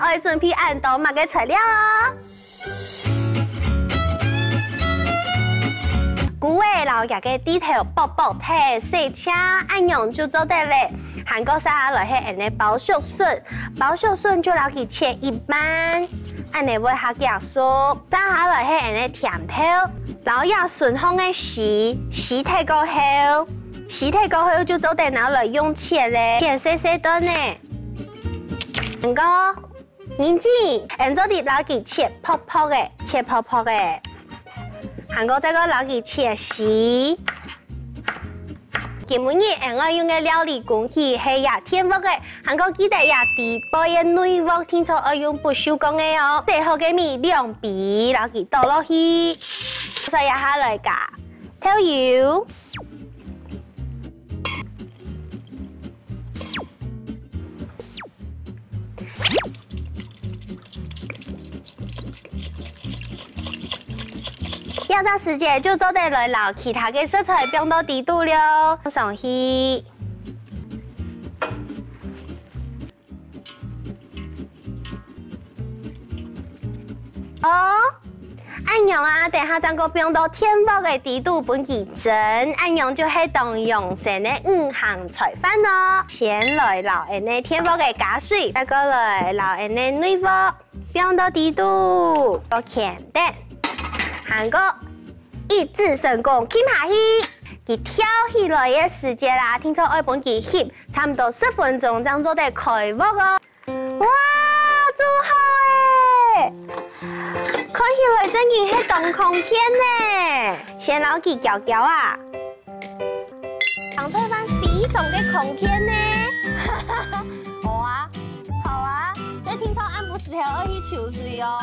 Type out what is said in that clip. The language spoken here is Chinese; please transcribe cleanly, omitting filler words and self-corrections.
我会准备按到某个材料哦。古味老夹嘅底头薄薄睇，细车按用就做得嘞。韩国沙来係人哋包竹笋，包竹笋就攞佢切一半，按嚟會下夾熟。炸下來係人哋甜頭，老葉笋放嘅洗太過後，洗太過後就做得攞嚟用切咧，切細細段咧。韓國人知，人做啲攞佢切泡泡嘅，切泡泡嘅。韓國再個攞佢切絲。今日我用嘅料理工具係也天鑊嘅，韓國記得也地煲嘅內鑊，聽說我用不鏽鋼嘅哦。最後嘅米兩邊攞佢倒落去，再一下來加調油。要炸時間就做得來撈其他嘅食材放到底度了，上去。哦，按用啊，等下將個放到天鑊嘅底度本佢蒸，按用就係當用成嘅5行菜飯咯。先來撈人哋天鑊嘅加水，再過來撈人哋內鑊，放到底度個鉗蛋。韓國一致成功，傾下去，佢跳起來嘅時間啦，聽說愛本佢翕，差唔多10分鐘，這樣做得開鑊哦。哇，做好誒！看起來真係係當空片呢，先攞佢攪攪啊，當做翻時尚嘅空片呢。好啊，好啊，這聽說俺不是條愛去求水哦。